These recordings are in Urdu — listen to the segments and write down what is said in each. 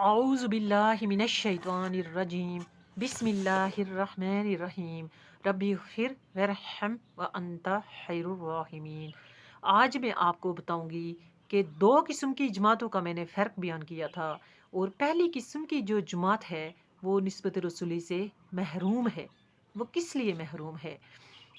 اعوذ باللہ من الشیطان الرجیم بسم اللہ الرحمن الرحیم ربی اغفر ورحم وانت خیر الراحمین۔ آج میں آپ کو بتاؤں گی کہ دو قسم کی جماعتوں کا میں نے فرق بیان کیا تھا، اور پہلی قسم کی جو جماعت ہے وہ نسبت رسولی سے محروم ہے۔ وہ کس لیے محروم ہے؟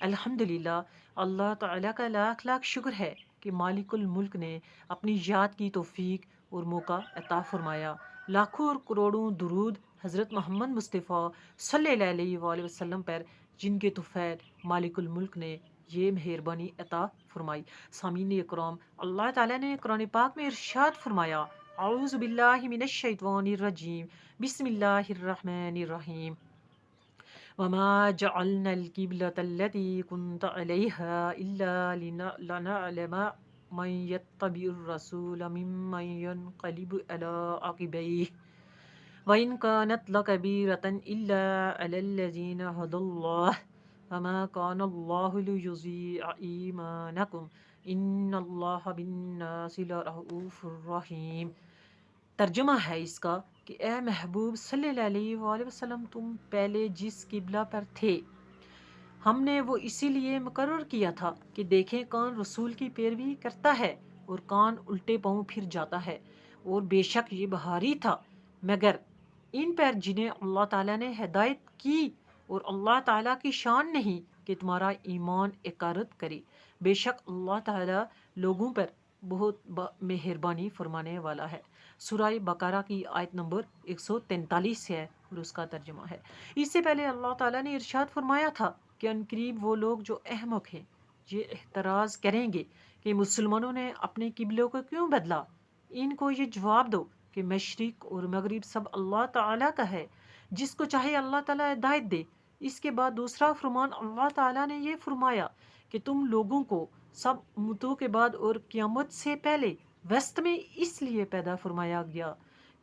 الحمدللہ، اللہ تعالیٰ کا لاکھ لاکھ شکر ہے کہ مالک الملک نے اپنی یاد کی توفیق اور موقع عطا فرمایا۔ لاکھوں اور کروڑوں درود حضرت محمد مصطفیٰ صلی اللہ علیہ وآلہ وسلم پر، جن کے طفیل مالک الملک نے یہ مہربانی عطا فرمائی۔ سامعین اکرام، اللہ تعالیٰ نے قرآن پاک میں ارشاد فرمایا، اعوذ باللہ من الشیطان الرجیم بسم اللہ الرحمن الرحیم، وما جعلنا القبلة التي كنت عليها إلا لنعلم من يتبع الرسول ممن ينقلب على عقبيه وإن كانت لكبيرة إلا على الذين هدى الله وما كان الله ليضيع إيمانكم إن الله بالناس لرؤوف رحيم۔ ترجمہ ہے اس کا کہ اے محبوب صلی اللہ علیہ وآلہ وسلم، تم پہلے جس قبلہ پر تھے ہم نے وہ اسی لیے مقرر کیا تھا کہ دیکھیں کون رسول کی پیروی کرتا ہے اور کون الٹے پاؤں پھر جاتا ہے، اور بے شک یہ بہاری تھا مگر ان پر جنہیں اللہ تعالیٰ نے ہدایت کی، اور اللہ تعالیٰ کی شان نہیں کہ تمہارا ایمان اکارت کرے۔ بے شک اللہ تعالیٰ لوگوں پر بہت مہربانی فرمانے والا ہے۔ سورہ بقرہ کی آیت نمبر 143 ہے اور اس کا ترجمہ ہے۔ اس سے پہلے اللہ تعالیٰ نے ارشاد فرمایا تھا کہ عنقریب وہ لوگ جو احمق ہیں یہ احتراز کریں گے کہ مسلمانوں نے اپنے قبلوں کو کیوں بدلا۔ ان کو یہ جواب دو کہ مشرق اور مغرب سب اللہ تعالیٰ کا ہے، جس کو چاہے اللہ تعالیٰ ہدایت دے۔ اس کے بعد دوسرا فرمان اللہ تعالیٰ نے یہ فرمایا کہ تم لوگوں کو سب امتوں کے بعد اور قیامت سے پہلے وسط میں اس لیے پیدا فرمایا گیا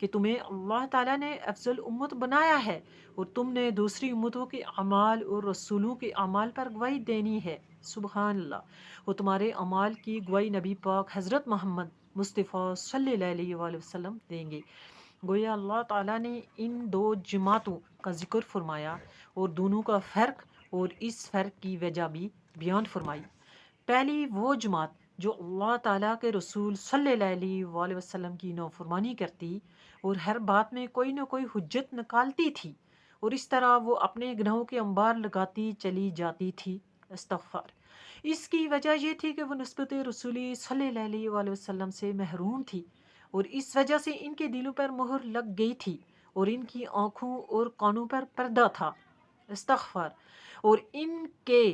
کہ تمہیں اللہ تعالیٰ نے افضل امت بنایا ہے، اور تم نے دوسری امتوں کے اعمال اور رسولوں کے اعمال پر گواہی دینی ہے۔ سبحان اللہ۔ وہ تمہارے اعمال کی گواہی نبی پاک حضرت محمد مصطفیٰ صلی اللہ علیہ وآلہ وسلم دیں گے۔ گویا اللہ تعالیٰ نے ان دو جماعتوں کا ذکر فرمایا اور دونوں کا فرق اور اس فرق کی وجہ بھی بیان فرمائی۔ پہلی وہ جماعت جو اللہ تعالیٰ کے رسول صلی اللہ علیہ وآلہ وسلم کی نافرمانی کرتی اور ہر بات میں کوئی نہ کوئی حجت نکالتی تھی، اور اس طرح وہ اپنے گناہوں کے انبار لگاتی چلی جاتی تھی۔ استغفار۔ اس کی وجہ یہ تھی کہ وہ نسبت رسولی صلی اللہ علیہ وآلہ وسلم سے محروم تھی، اور اس وجہ سے ان کے دلوں پر مہر لگ گئی تھی اور ان کی آنکھوں اور کانوں پر پردہ تھا۔ استغفار۔ اور ان کے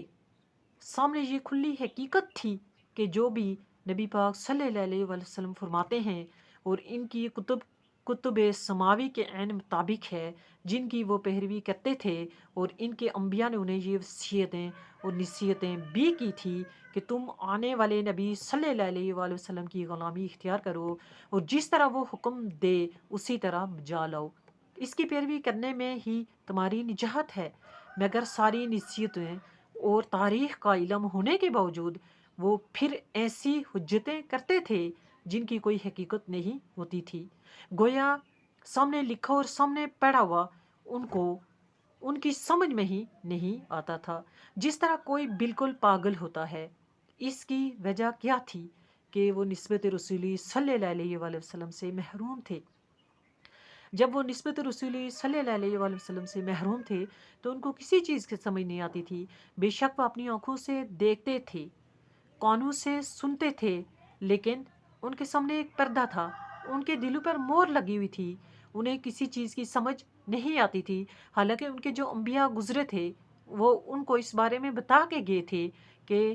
سامنے یہ کھلی حقیقت تھی کہ جو بھی نبی پاک صلی اللہ علیہ وآلہ وسلم فرماتے ہیں اور ان کی کتب سماوی کے عین مطابق ہے، جن کی وہ پیروی کرتے تھے، اور ان کے انبیاء نے انہیں یہ وصیتیں اور نصیحتیں بھی کی تھی کہ تم آنے والے نبی صلی اللہ علیہ وآلہ وسلم کی غلامی اختیار کرو اور جس طرح وہ حکم دے اسی طرح بجا لاؤ، اس کی پیروی کرنے میں ہی تمہاری نجات ہے۔ مگر ساری نصیحتیں اور تاریخ کا علم ہونے کے باوجود وہ پھر ایسی حجتیں کرتے تھے جن کی کوئی حقیقت نہیں ہوتی تھی۔ گویا سامنے لکھا اور سامنے پڑھا ہوا ان کی سمجھ میں ہی نہیں آتا تھا، جس طرح کوئی بالکل پاگل ہوتا ہے۔ اس کی وجہ کیا تھی کہ وہ نسبت رسولی صلی اللہ علیہ وآلہ وسلم سے محروم تھے۔ جب وہ نسبت رسولی صلی اللہ علیہ وآلہ وسلم سے محروم تھے تو ان کو کسی چیز کی سمجھ نہیں آتی تھی۔ بے شک وہ اپنی آنکھوں سے دیکھتے تھے، کانوں سے سنتے تھے، لیکن ان کے سامنے ایک پردہ تھا، ان کے دلوں پر مہر لگی ہوئی تھی، انہیں کسی چیز کی سمجھ نہیں آتی تھی۔ حالانکہ ان کے جو انبیاء گزرے تھے وہ ان کو اس بارے میں بتا کے گئے تھے کہ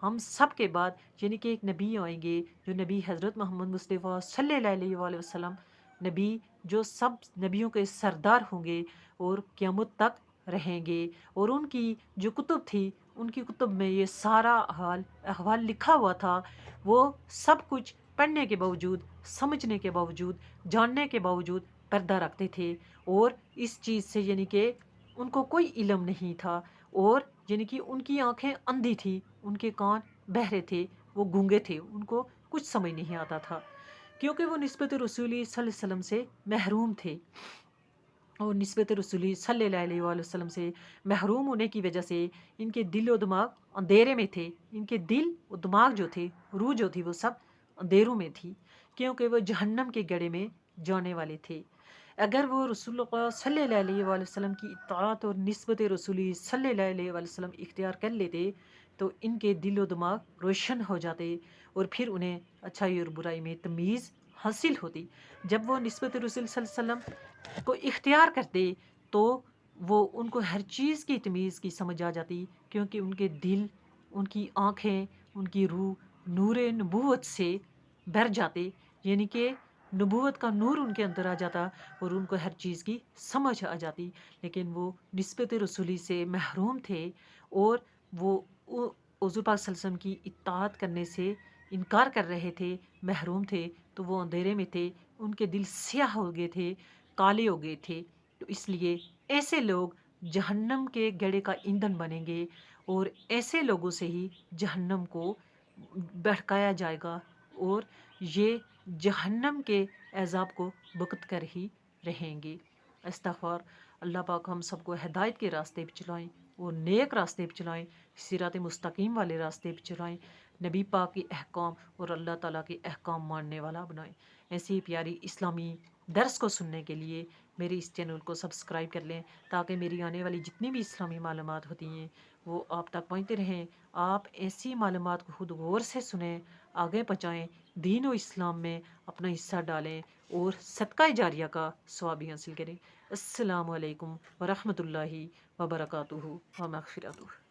ہم سب کے بعد یعنی کہ ایک نبی آئیں گے، جو نبی حضرت محمد مصطفیٰ صلی اللہ علیہ وآلہ وسلم، نبی جو سب نبیوں کے سردار ہوں گے اور قیامت تک رہیں گے، اور ان کی جو کتب تھی ان کی کتب میں یہ سارا احوال لکھا ہوا تھا۔ وہ سب کچھ پڑھنے کے باوجود، سمجھنے کے باوجود، جاننے کے باوجود پردہ رکھتے تھے، اور اس چیز سے یعنی کہ ان کو کوئی علم نہیں تھا، اور یعنی کہ ان کی آنکھیں اندھی تھی، ان کے کان بہرے تھے، وہ گونگے تھے، ان کو کچھ سمجھ نہیں آتا تھا، کیونکہ وہ نسبت رسولی صلی اللہ علیہ وسلم سے محروم تھے، اور نسبت رسولی صلی اللہ علیہ وآلہ وسلم سے محروم ہونے کی وجہ سے ان کے دل و دماغ اندھیرے میں تھے، ان کے دل و دماغ جو تھے، روح جو تھی، وہ سب اندھیروں میں تھی، کیونکہ وہ جہنم کے گڑھے میں جانے والے تھے۔ اگر وہ رسول اللہ صلی اللہ علیہ وآلہ وسلم کی اطاعت اور نسبت رسولی صلی اللہ علیہ وآلہ وسلم اختیار کر لیتے تو ان کے دل و دماغ روشن ہو جاتے، اور پھر انہیں اچھائی اور برائی میں تمیز حاصل ہوتی۔ جب وہ نسبت رسول صلی اللہ علیہ وسلم کو اختیار کرتے تو وہ ان کو ہر چیز کی تمیز کی سمجھ آ جاتی، کیونکہ ان کے دل، ان کی آنکھیں، ان کی روح نور نبوت سے بھر جاتے، یعنی کہ نبوت کا نور ان کے اندر آ جاتا اور ان کو ہر چیز کی سمجھ آ جاتی۔ لیکن وہ نسبت رسولی سے محروم تھے، اور وہ حضور پاک صلی اللہ علیہ وسلم کی اطاعت کرنے سے انکار کر رہے تھے، محروم تھے، تو وہ اندھیرے میں تھے، ان کے دل سیاہ ہو گئے تھے، کالے ہو گئے تھے۔ تو اس لیے ایسے لوگ جہنم کے گڑھے کا ایندھن بنیں گے، اور ایسے لوگوں سے ہی جہنم کو بھڑکایا جائے گا، اور یہ جہنم کے عذاب کو بکت کر ہی رہیں گے۔ استغفار، اللہ پاک ہم سب کو ہدایت کے راستے پہ چلائیں، اور نیک راستے پہ چلائیں، صراط مستقیم والے راستے پہ چلائیں، نبی پاک کے احکام اور اللہ تعالیٰ کے احکام ماننے والا بنائیں۔ ایسی پیاری اسلامی درس کو سننے کے لیے میرے اس چینل کو سبسکرائب کر لیں، تاکہ میری آنے والی جتنی بھی اسلامی معلومات ہوتی ہیں وہ آپ تک پہنچتے رہیں۔ آپ ایسی معلومات کو خود غور سے سنیں، آگے پہنچائیں، دین و اسلام میں اپنا حصہ ڈالیں، اور صدقہ جاریہ کا ثواب بھی حاصل کریں۔ السلام علیکم ورحمۃ اللہ وبرکاتہ و مغفرتہ۔